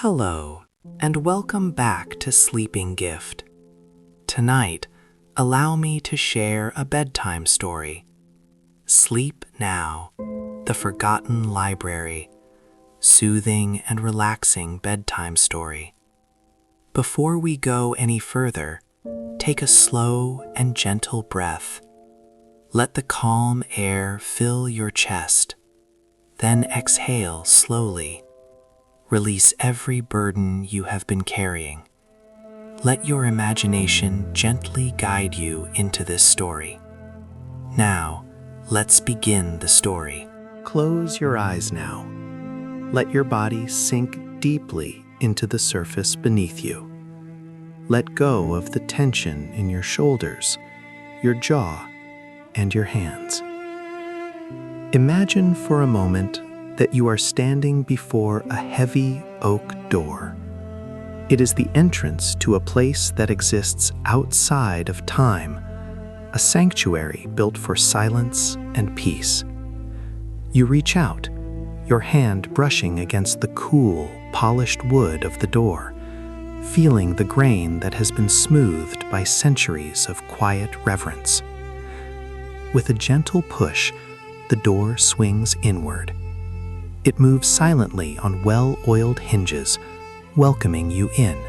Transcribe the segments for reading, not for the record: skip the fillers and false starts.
Hello, and welcome back to Sleeping Gift. Tonight, allow me to share a bedtime story. Sleep Now, The Forgotten Library, soothing and relaxing bedtime story. Before we go any further, take a slow and gentle breath. Let the calm air fill your chest. Then exhale slowly. Release every burden you have been carrying. Let your imagination gently guide you into this story. Now, let's begin the story. Close your eyes now. Let your body sink deeply into the surface beneath you. Let go of the tension in your shoulders, your jaw, and your hands. Imagine for a moment that you are standing before a heavy oak door. It is the entrance to a place that exists outside of time, a sanctuary built for silence and peace. You reach out, your hand brushing against the cool, polished wood of the door, feeling the grain that has been smoothed by centuries of quiet reverence. With a gentle push, the door swings inward. It moves silently on well-oiled hinges, welcoming you in.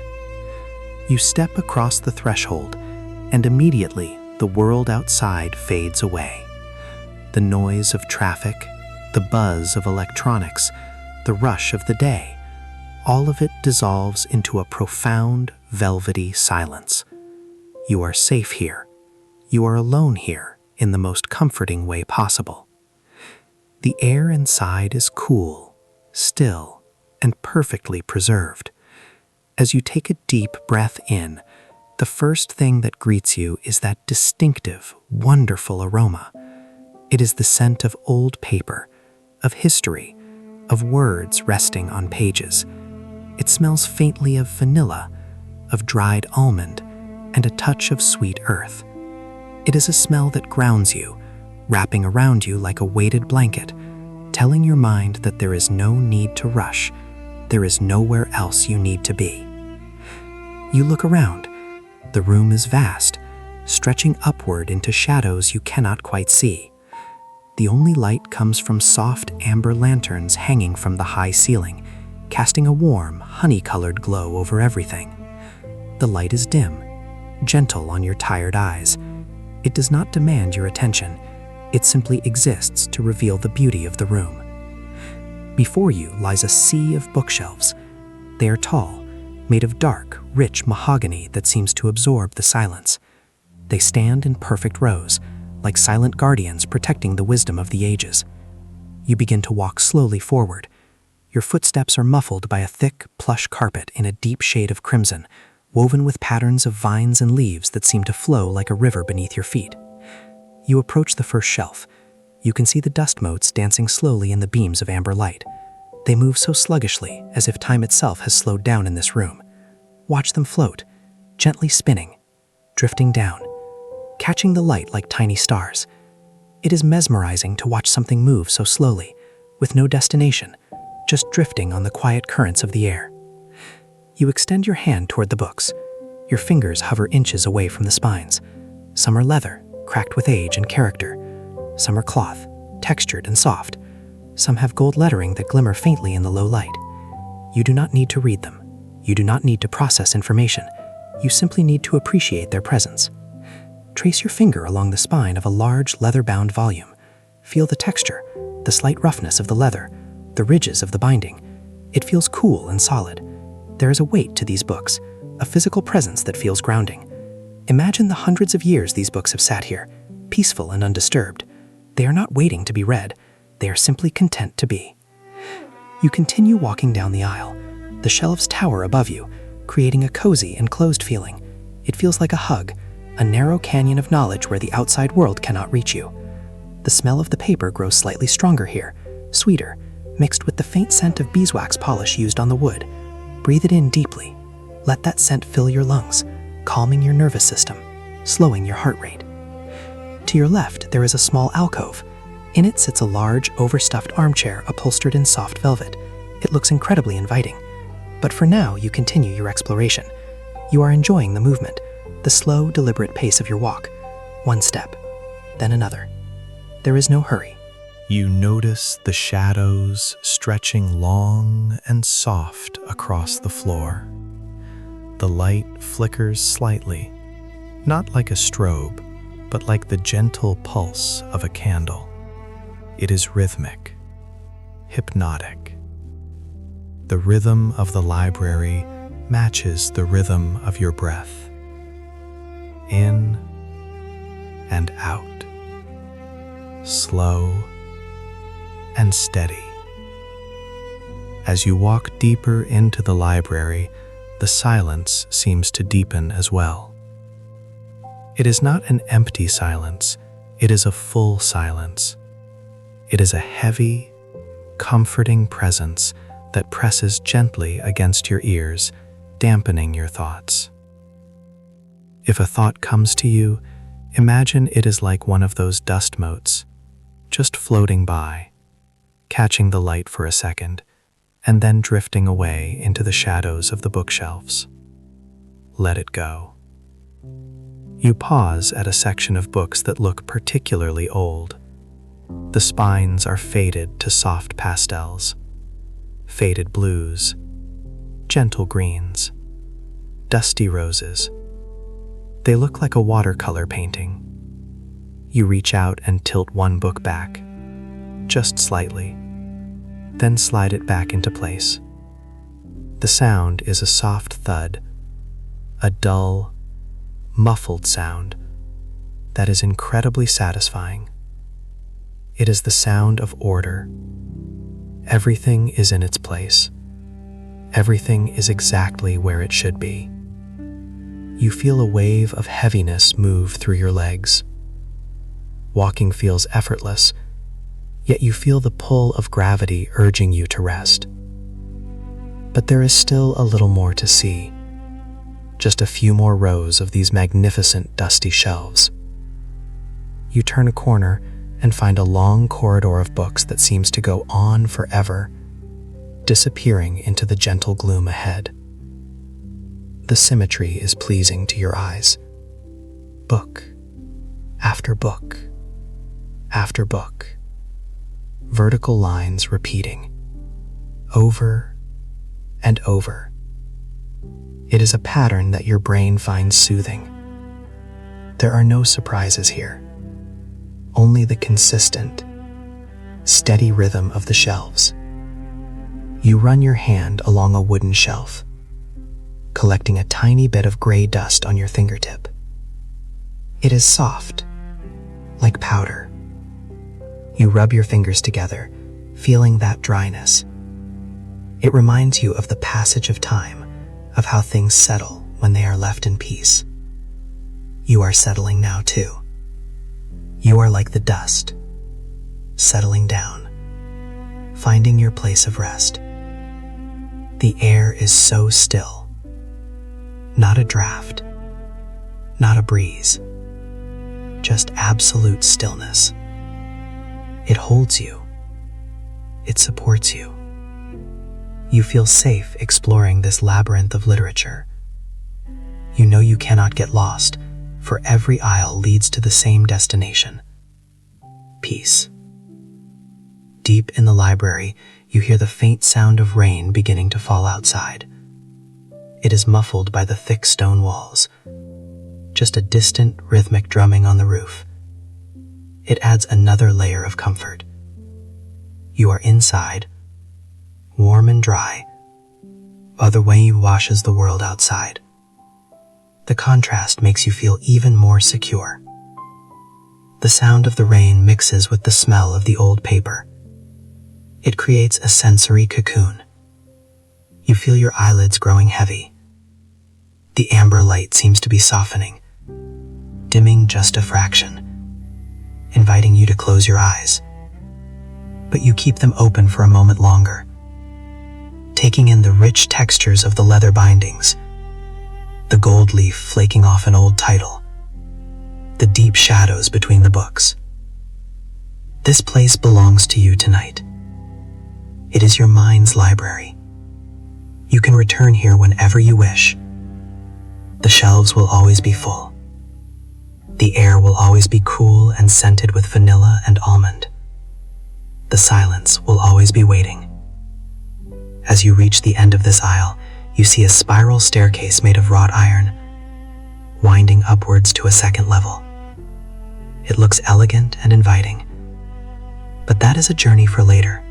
You step across the threshold, and immediately the world outside fades away. The noise of traffic, the buzz of electronics, the rush of the day, all of it dissolves into a profound, velvety silence. You are safe here. You are alone here in the most comforting way possible. The air inside is cool, still, and perfectly preserved. As you take a deep breath in, the first thing that greets you is that distinctive, wonderful aroma. It is the scent of old paper, of history, of words resting on pages. It smells faintly of vanilla, of dried almond, and a touch of sweet earth. It is a smell that grounds you, wrapping around you like a weighted blanket, telling your mind that there is no need to rush, there is nowhere else you need to be. You look around. The room is vast, stretching upward into shadows you cannot quite see. The only light comes from soft amber lanterns hanging from the high ceiling, casting a warm, honey-colored glow over everything. The light is dim, gentle on your tired eyes. It does not demand your attention. It simply exists to reveal the beauty of the room. Before you lies a sea of bookshelves. They are tall, made of dark, rich mahogany that seems to absorb the silence. They stand in perfect rows, like silent guardians protecting the wisdom of the ages. You begin to walk slowly forward. Your footsteps are muffled by a thick, plush carpet in a deep shade of crimson, woven with patterns of vines and leaves that seem to flow like a river beneath your feet. You approach the first shelf. You can see the dust motes dancing slowly in the beams of amber light. They move so sluggishly, as if time itself has slowed down in this room. Watch them float, gently spinning, drifting down, catching the light like tiny stars. It is mesmerizing to watch something move so slowly, with no destination, just drifting on the quiet currents of the air. You extend your hand toward the books. Your fingers hover inches away from the spines. Some are leather, cracked with age and character. Some are cloth, textured and soft. Some have gold lettering that glimmer faintly in the low light. You do not need to read them. You do not need to process information. You simply need to appreciate their presence. Trace your finger along the spine of a large leather-bound volume. Feel the texture, the slight roughness of the leather, the ridges of the binding. It feels cool and solid. There is a weight to these books, a physical presence that feels grounding. Imagine the hundreds of years these books have sat here, peaceful and undisturbed. They are not waiting to be read. They are simply content to be. You continue walking down the aisle. The shelves tower above you, creating a cozy, enclosed feeling. It feels like a hug, a narrow canyon of knowledge where the outside world cannot reach you. The smell of the paper grows slightly stronger here, sweeter, mixed with the faint scent of beeswax polish used on the wood. Breathe it in deeply. Let that scent fill your lungs, calming your nervous system, slowing your heart rate. To your left, there is a small alcove. In it sits a large, overstuffed armchair upholstered in soft velvet. It looks incredibly inviting. But for now, you continue your exploration. You are enjoying the movement, the slow, deliberate pace of your walk. One step, then another. There is no hurry. You notice the shadows stretching long and soft across the floor. The light flickers slightly, not like a strobe, but like the gentle pulse of a candle. It is rhythmic, hypnotic. The rhythm of the library matches the rhythm of your breath. In and out. Slow and steady. As you walk deeper into the library, the silence seems to deepen as well. It is not an empty silence, it is a full silence. It is a heavy, comforting presence that presses gently against your ears, dampening your thoughts. If a thought comes to you, imagine it is like one of those dust motes, just floating by, catching the light for a second, and then drifting away into the shadows of the bookshelves. Let it go. You pause at a section of books that look particularly old. The spines are faded to soft pastels, faded blues, gentle greens, dusty roses. They look like a watercolor painting. You reach out and tilt one book back, just slightly, then slide it back into place. The sound is a soft thud, a dull, muffled sound that is incredibly satisfying. It is the sound of order. Everything is in its place. Everything is exactly where it should be. You feel a wave of heaviness move through your legs. Walking feels effortless, yet you feel the pull of gravity urging you to rest. But there is still a little more to see. Just a few more rows of these magnificent dusty shelves. You turn a corner and find a long corridor of books that seems to go on forever, disappearing into the gentle gloom ahead. The symmetry is pleasing to your eyes. Book after book after book. Vertical lines repeating, over and over. It is a pattern that your brain finds soothing. There are no surprises here, only the consistent, steady rhythm of the shelves. You run your hand along a wooden shelf, collecting a tiny bit of gray dust on your fingertip. It is soft, like powder. You rub your fingers together, feeling that dryness. It reminds you of the passage of time, of how things settle when they are left in peace. You are settling now too. You are like the dust, settling down, finding your place of rest. The air is so still. Not a draft, not a breeze, just absolute stillness. It holds you. It supports you. You feel safe exploring this labyrinth of literature. You know you cannot get lost, for every aisle leads to the same destination: peace. Deep in the library, you hear the faint sound of rain beginning to fall outside. It is muffled by the thick stone walls, just a distant rhythmic drumming on the roof. It adds another layer of comfort. You are inside, warm and dry, while the rain washes the world outside. The contrast makes you feel even more secure. The sound of the rain mixes with the smell of the old paper. It creates a sensory cocoon. You feel your eyelids growing heavy. The amber light seems to be softening, dimming just a fraction, inviting you to close your eyes. But you keep them open for a moment longer, taking in the rich textures of the leather bindings, the gold leaf flaking off an old title, the deep shadows between the books. This place belongs to you tonight. It is your mind's library. You can return here whenever you wish. The shelves will always be full. The air will always be cool and scented with vanilla and almond. The silence will always be waiting. As you reach the end of this aisle, you see a spiral staircase made of wrought iron, winding upwards to a second level. It looks elegant and inviting, but that is a journey for later.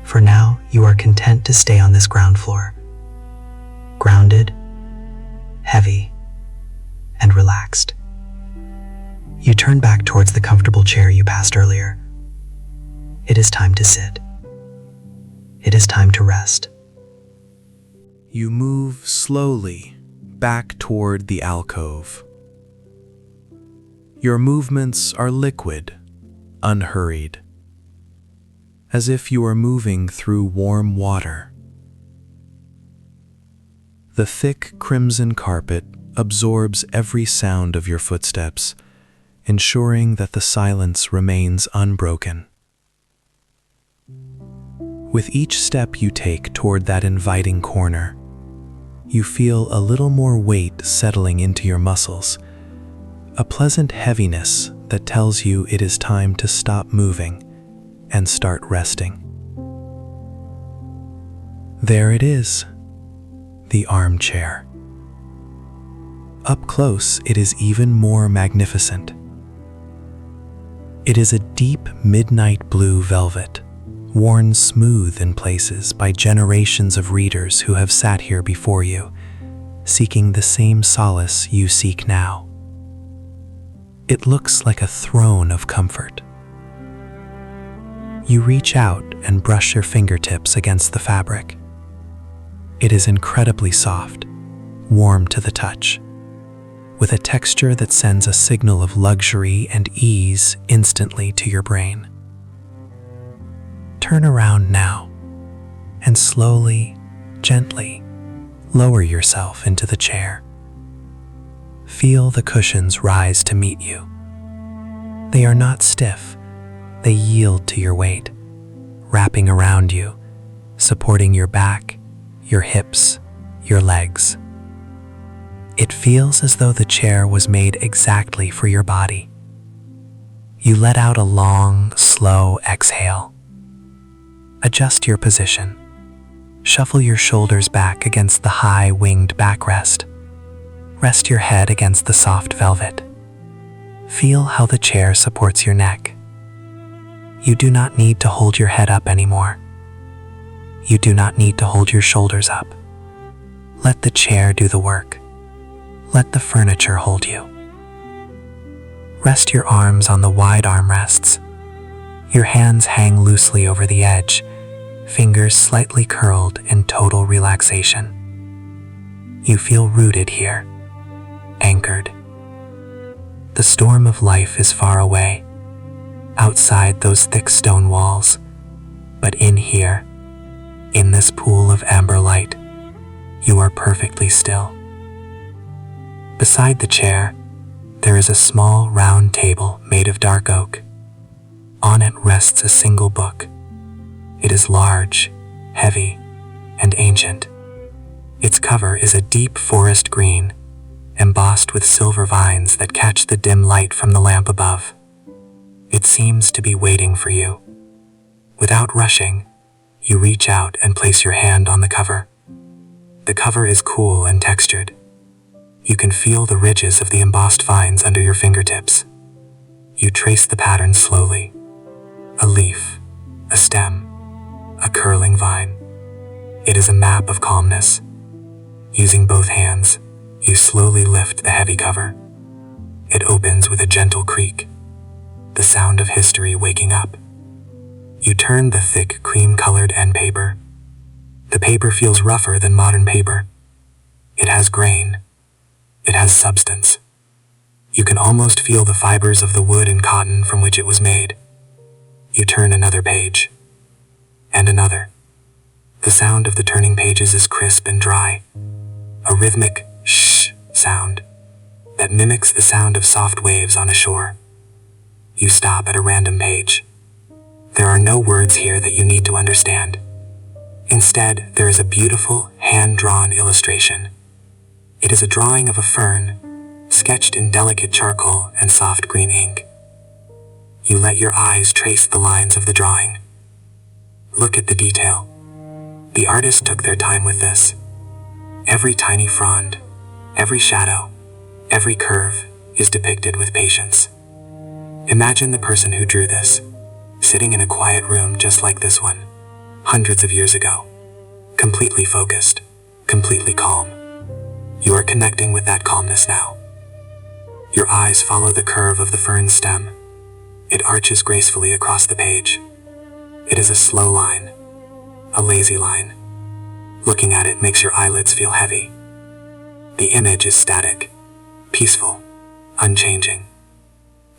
For now, you are content to stay on this ground floor, grounded, heavy, and relaxed. You turn back towards the comfortable chair you passed earlier. It is time to sit. It is time to rest. You move slowly back toward the alcove. Your movements are liquid, unhurried, as if you are moving through warm water. The thick crimson carpet absorbs every sound of your footsteps, ensuring that the silence remains unbroken. With each step you take toward that inviting corner, you feel a little more weight settling into your muscles, a pleasant heaviness that tells you it is time to stop moving and start resting. There it is, the armchair. Up close, it is even more magnificent. It is a deep midnight blue velvet, worn smooth in places by generations of readers who have sat here before you, seeking the same solace you seek now. It looks like a throne of comfort. You reach out and brush your fingertips against the fabric. It is incredibly soft, warm to the touch, with a texture that sends a signal of luxury and ease instantly to your brain. Turn around now and slowly, gently lower yourself into the chair. Feel the cushions rise to meet you. They are not stiff, they yield to your weight, wrapping around you, supporting your back, your hips, your legs. It feels as though the chair was made exactly for your body. You let out a long, slow exhale. Adjust your position. Shuffle your shoulders back against the high winged backrest. Rest your head against the soft velvet. Feel how the chair supports your neck. You do not need to hold your head up anymore. You do not need to hold your shoulders up. Let the chair do the work. Let the furniture hold you. Rest your arms on the wide armrests. Your hands hang loosely over the edge, fingers slightly curled in total relaxation. You feel rooted here, anchored. The storm of life is far away, outside those thick stone walls, but in here, in this pool of amber light, you are perfectly still. Beside the chair, there is a small round table made of dark oak. On it rests a single book. It is large, heavy, and ancient. Its cover is a deep forest green, embossed with silver vines that catch the dim light from the lamp above. It seems to be waiting for you. Without rushing, you reach out and place your hand on the cover. The cover is cool and textured. You can feel the ridges of the embossed vines under your fingertips. You trace the pattern slowly. A leaf, a stem, a curling vine. It is a map of calmness. Using both hands, you slowly lift the heavy cover. It opens with a gentle creak, the sound of history waking up. You turn the thick cream-colored end paper. The paper feels rougher than modern paper. It has grain. It has substance. You can almost feel the fibers of the wood and cotton from which it was made. You turn another page, and another. The sound of the turning pages is crisp and dry, a rhythmic shh sound that mimics the sound of soft waves on a shore. You stop at a random page. There are no words here that you need to understand. Instead, there is a beautiful, hand-drawn illustration. It is a drawing of a fern, sketched in delicate charcoal and soft green ink. You let your eyes trace the lines of the drawing. Look at the detail. The artist took their time with this. Every tiny frond, every shadow, every curve is depicted with patience. Imagine the person who drew this, sitting in a quiet room just like this one, hundreds of years ago, completely focused, completely calm. You are connecting with that calmness now. Your eyes follow the curve of the fern stem. It arches gracefully across the page. It is a slow line, a lazy line. Looking at it makes your eyelids feel heavy. The image is static, peaceful, unchanging.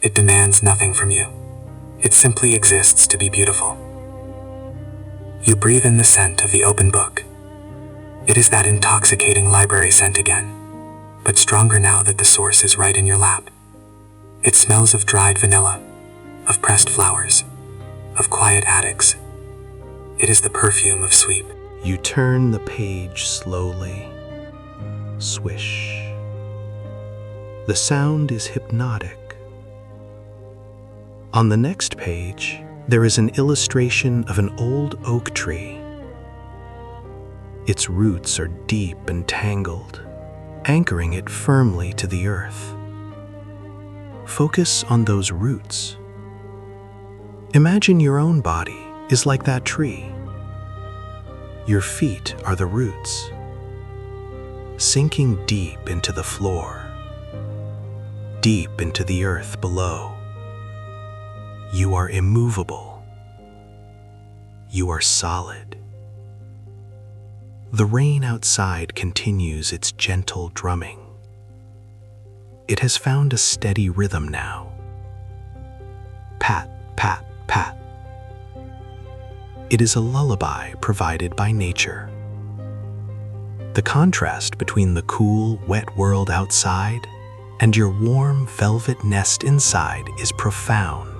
It demands nothing from you. It simply exists to be beautiful. You breathe in the scent of the open book. It is that intoxicating library scent again, but stronger now that the source is right in your lap. It smells of dried vanilla, of pressed flowers, of quiet attics. It is the perfume of sleep. You turn the page slowly. Swish. The sound is hypnotic. On the next page, there is an illustration of an old oak tree. Its roots are deep and tangled, anchoring it firmly to the earth. Focus on those roots. Imagine your own body is like that tree. Your feet are the roots, sinking deep into the floor, deep into the earth below. You are immovable. You are solid. The rain outside continues its gentle drumming. It has found a steady rhythm now. Pat, pat, pat. It is a lullaby provided by nature. The contrast between the cool, wet world outside and your warm, velvet nest inside is profound.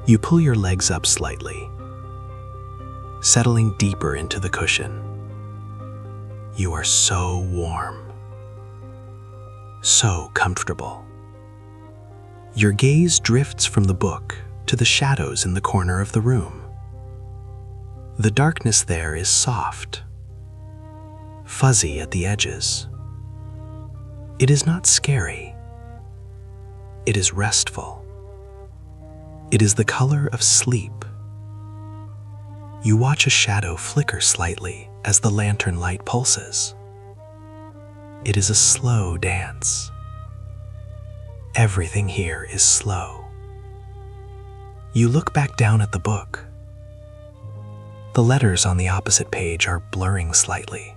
You pull your legs up slightly, settling deeper into the cushion. You are so warm, so comfortable. Your gaze drifts from the book to the shadows in the corner of the room. The darkness there is soft, fuzzy at the edges. It is not scary. It is restful. It is the color of sleep. You watch a shadow flicker slightly as the lantern light pulses. It is a slow dance. Everything here is slow. You look back down at the book. The letters on the opposite page are blurring slightly.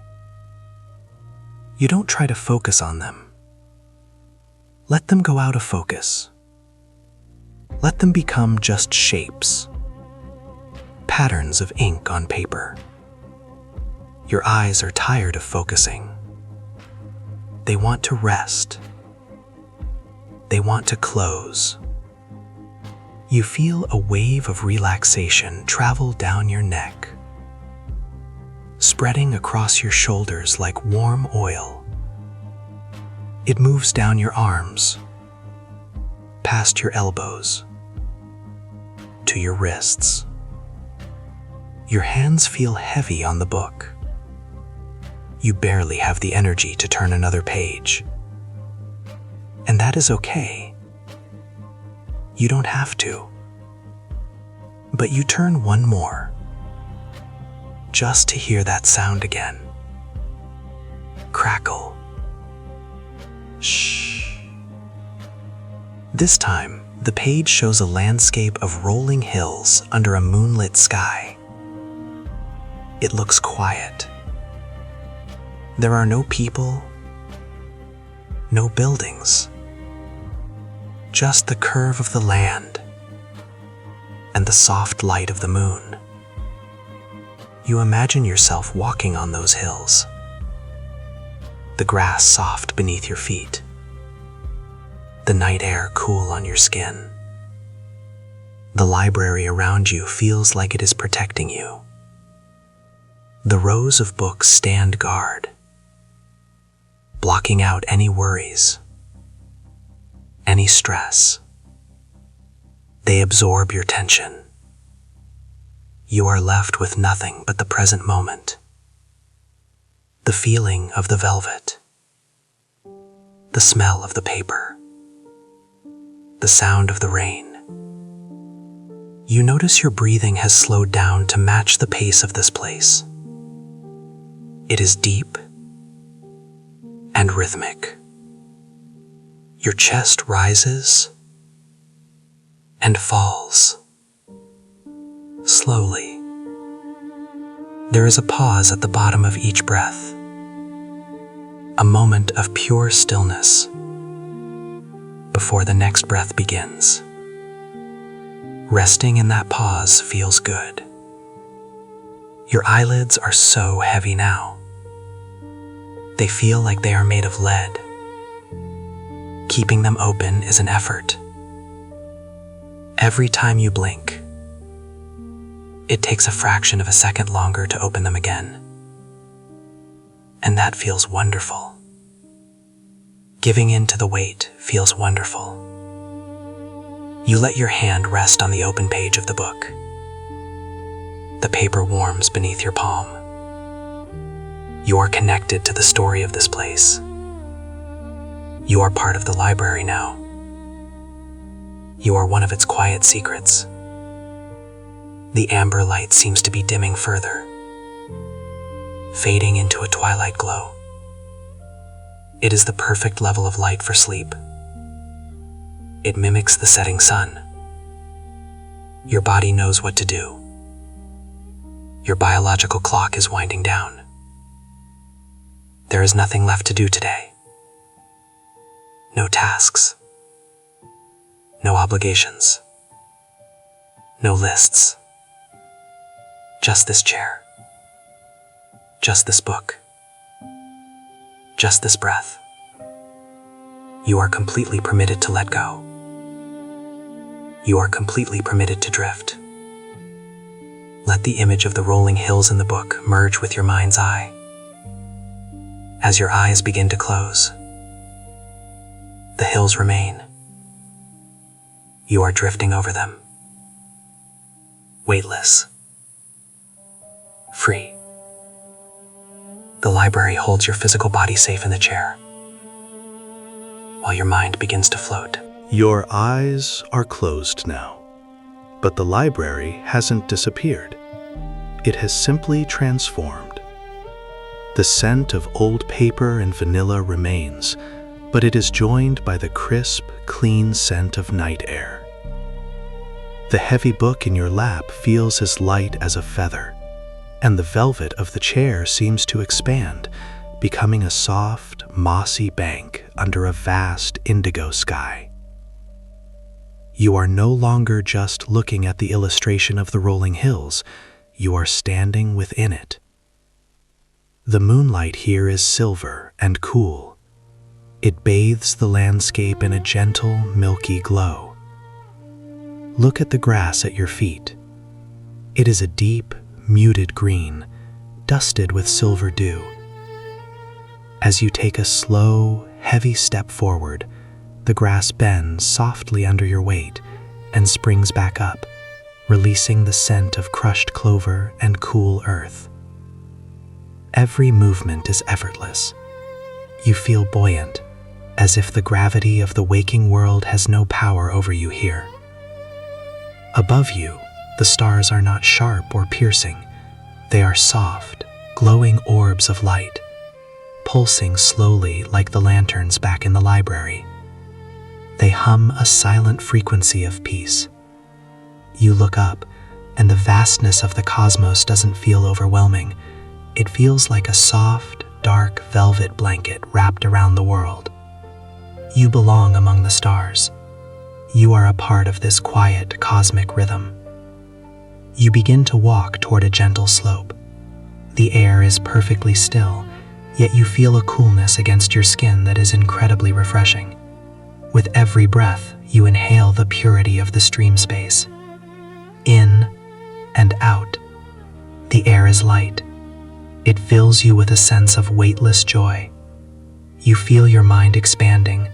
You don't try to focus on them. Let them go out of focus. Let them become just shapes, patterns of ink on paper. Your eyes are tired of focusing. They want to rest. They want to close. You feel a wave of relaxation travel down your neck, spreading across your shoulders like warm oil. It moves down your arms, past your elbows, to your wrists. Your hands feel heavy on the book. You barely have the energy to turn another page. And that is okay. You don't have to. But you turn one more, just to hear that sound again. Crackle. Shh. This time, the page shows a landscape of rolling hills under a moonlit sky. It looks quiet. There are no people, no buildings, just the curve of the land and the soft light of the moon. You imagine yourself walking on those hills, the grass soft beneath your feet, the night air cool on your skin. The library around you feels like it is protecting you. The rows of books stand guard, blocking out any worries, any stress. They absorb your tension. You are left with nothing but the present moment, the feeling of the velvet, the smell of the paper, the sound of the rain. You notice your breathing has slowed down to match the pace of this place. It is deep and rhythmic. Your chest rises and falls slowly. There is a pause at the bottom of each breath, a moment of pure stillness before the next breath begins. Resting in that pause feels good. Your eyelids are so heavy now. They feel like they are made of lead. Keeping them open is an effort. Every time you blink, it takes a fraction of a second longer to open them again. And that feels wonderful. Giving in to the weight feels wonderful. You let your hand rest on the open page of the book. The paper warms beneath your palm. You are connected to the story of this place. You are part of the library now. You are one of its quiet secrets. The amber light seems to be dimming further, fading into a twilight glow. It is the perfect level of light for sleep. It mimics the setting sun. Your body knows what to do. Your biological clock is winding down. There is nothing left to do today. No tasks. No obligations. No lists. Just this chair. Just this book. Just this breath. You are completely permitted to let go. You are completely permitted to drift. Let the image of the rolling hills in the book merge with your mind's eye. As your eyes begin to close, the hills remain. You are drifting over them. Weightless. Free. The library holds your physical body safe in the chair, while your mind begins to float. Your eyes are closed now, but the library hasn't disappeared. It has simply transformed. The scent of old paper and vanilla remains, but it is joined by the crisp, clean scent of night air. The heavy book in your lap feels as light as a feather, and the velvet of the chair seems to expand, becoming a soft, mossy bank under a vast indigo sky. You are no longer just looking at the illustration of the rolling hills, you are standing within it. The moonlight here is silver and cool. It bathes the landscape in a gentle, milky glow. Look at the grass at your feet. It is a deep, muted green, dusted with silver dew. As you take a slow, heavy step forward, the grass bends softly under your weight and springs back up, releasing the scent of crushed clover and cool earth. Every movement is effortless. You feel buoyant, as if the gravity of the waking world has no power over you here. Above you, the stars are not sharp or piercing. They are soft, glowing orbs of light, pulsing slowly like the lanterns back in the library. They hum a silent frequency of peace. You look up, and the vastness of the cosmos doesn't feel overwhelming. It feels like a soft, dark velvet blanket wrapped around the world. You belong among the stars. You are a part of this quiet, cosmic rhythm. You begin to walk toward a gentle slope. The air is perfectly still, yet you feel a coolness against your skin that is incredibly refreshing. With every breath, you inhale the purity of the stream space. In and out, the air is light, It fills you with a sense of weightless joy. You feel your mind expanding,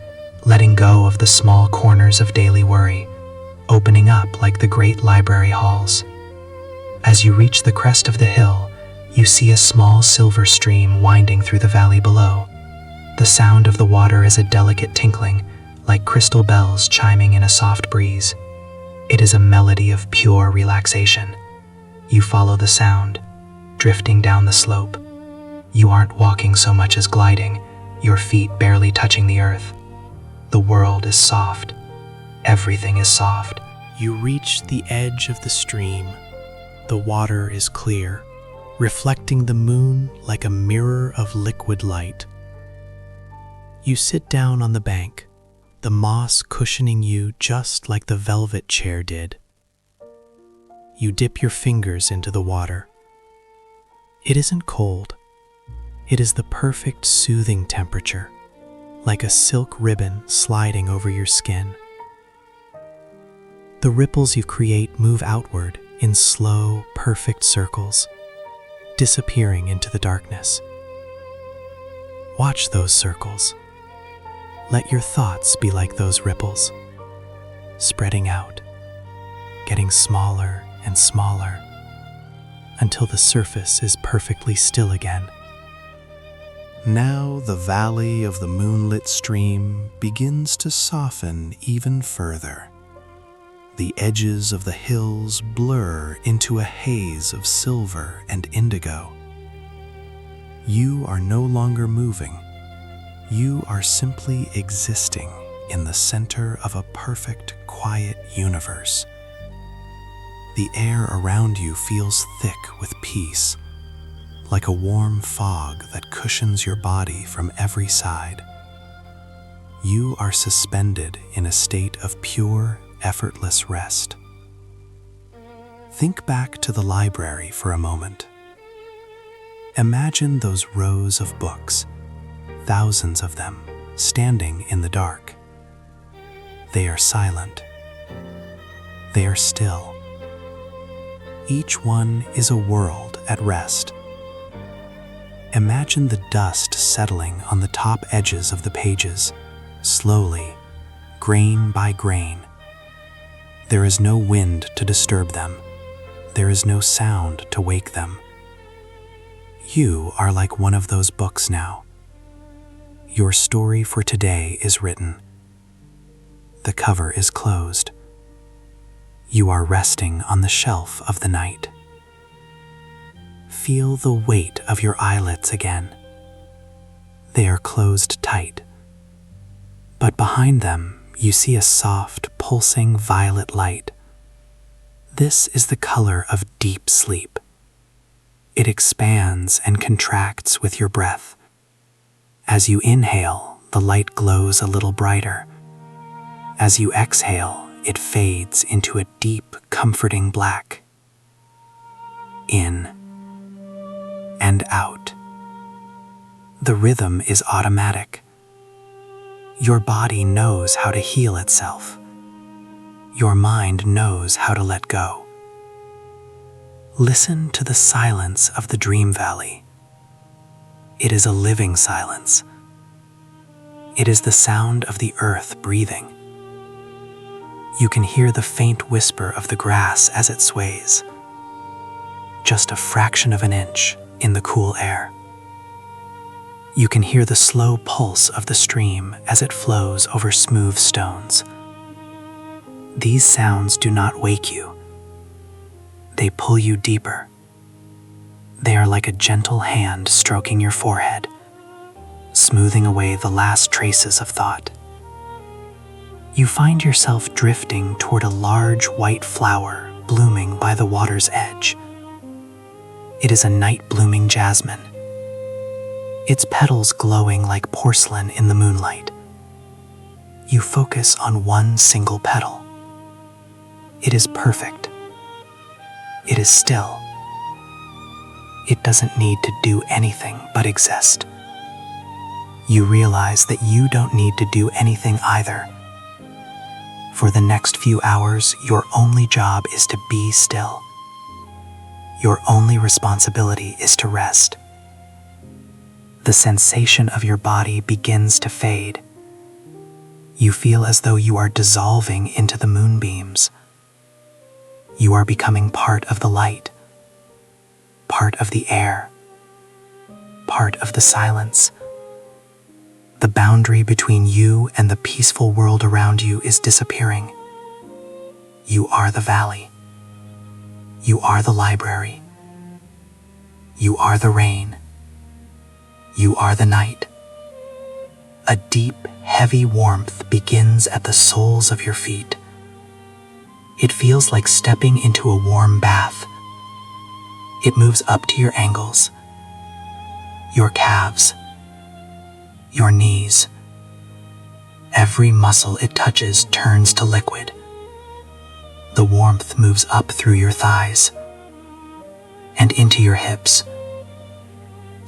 letting go of the small corners of daily worry, opening up like the great library halls. As you reach the crest of the hill, you see a small silver stream winding through the valley below. The sound of the water is a delicate tinkling, like crystal bells chiming in a soft breeze. It is a melody of pure relaxation. You follow the sound, drifting down the slope. You aren't walking so much as gliding, your feet barely touching the earth. The world is soft. Everything is soft. You reach the edge of the stream. The water is clear, reflecting the moon like a mirror of liquid light. You sit down on the bank, the moss cushioning you just like the velvet chair did. You dip your fingers into the water. It isn't cold. It is the perfect soothing temperature, like a silk ribbon sliding over your skin. The ripples you create move outward in slow, perfect circles, disappearing into the darkness. Watch those circles. Let your thoughts be like those ripples, spreading out, getting smaller and smaller, until the surface is perfectly still again. Now the valley of the moonlit stream begins to soften even further. The edges of the hills blur into a haze of silver and indigo. You are no longer moving. You are simply existing in the center of a perfect, quiet universe. The air around you feels thick with peace, like a warm fog that cushions your body from every side. You are suspended in a state of pure, effortless rest. Think back to the library for a moment. Imagine those rows of books, thousands of them, standing in the dark. They are silent. They are still. Each one is a world at rest. Imagine the dust settling on the top edges of the pages, slowly, grain by grain. There is no wind to disturb them. There is no sound to wake them. You are like one of those books now. Your story for today is written. The cover is closed. You are resting on the shelf of the night. Feel the weight of your eyelids again. They are closed tight. But behind them, you see a soft, pulsing violet light. This is the color of deep sleep. It expands and contracts with your breath. As you inhale, the light glows a little brighter. As you exhale, it fades into a deep, comforting black. In and out. The rhythm is automatic. Your body knows how to heal itself. Your mind knows how to let go. Listen to the silence of the dream valley. It is a living silence. It is the sound of the earth breathing. You can hear the faint whisper of the grass as it sways, just a fraction of an inch in the cool air. You can hear the slow pulse of the stream as it flows over smooth stones. These sounds do not wake you. They pull you deeper. They are like a gentle hand stroking your forehead, smoothing away the last traces of thought. You find yourself drifting toward a large white flower blooming by the water's edge. It is a night-blooming jasmine, its petals glowing like porcelain in the moonlight. You focus on one single petal. It is perfect. It is still. It doesn't need to do anything but exist. You realize that you don't need to do anything either. For the next few hours, your only job is to be still. Your only responsibility is to rest. The sensation of your body begins to fade. You feel as though you are dissolving into the moonbeams. You are becoming part of the light, part of the air, part of the silence. The boundary between you and the peaceful world around you is disappearing. You are the valley. You are the library. You are the rain. You are the night. A deep, heavy warmth begins at the soles of your feet. It feels like stepping into a warm bath. It moves up to your ankles, your calves, your knees. Every muscle it touches turns to liquid. The warmth moves up through your thighs and into your hips,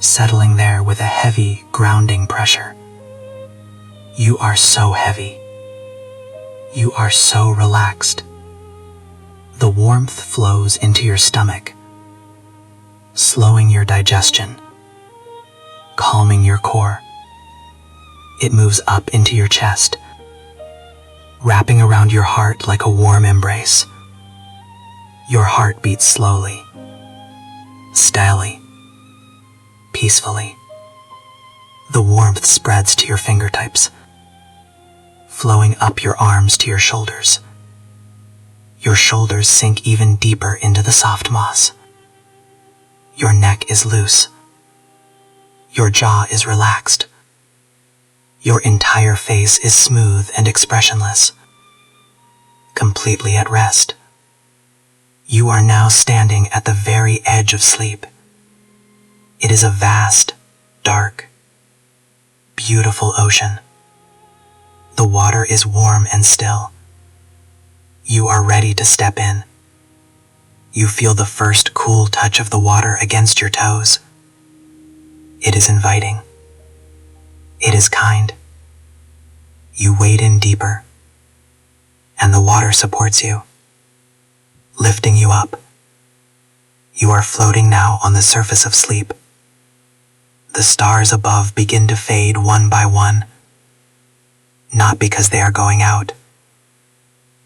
settling there with a heavy, grounding pressure. You are so heavy. You are so relaxed. The warmth flows into your stomach, slowing your digestion, calming your core. It moves up into your chest, wrapping around your heart like a warm embrace. Your heart beats slowly, steadily, peacefully. The warmth spreads to your fingertips, flowing up your arms to your shoulders. Your shoulders sink even deeper into the soft moss. Your neck is loose. Your jaw is relaxed. Your entire face is smooth and expressionless, completely at rest. You are now standing at the very edge of sleep. It is a vast, dark, beautiful ocean. The water is warm and still. You are ready to step in. You feel the first cool touch of the water against your toes. It is inviting. It is kind. You wade in deeper, and the water supports you, lifting you up. You are floating now on the surface of sleep. The stars above begin to fade one by one, not because they are going out,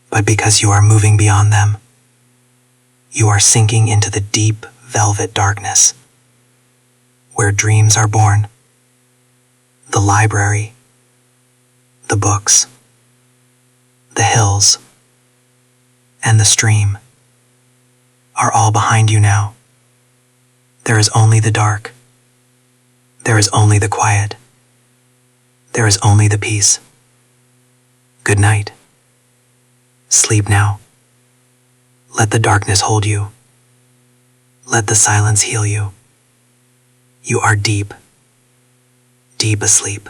but because you are moving beyond them. You are sinking into the deep velvet darkness, where dreams are born. The library, the books, the hills, and the stream are all behind you now. There is only the dark. There is only the quiet. There is only the peace. Good night. Sleep now. Let the darkness hold you. Let the silence heal you. You are deep, deep asleep.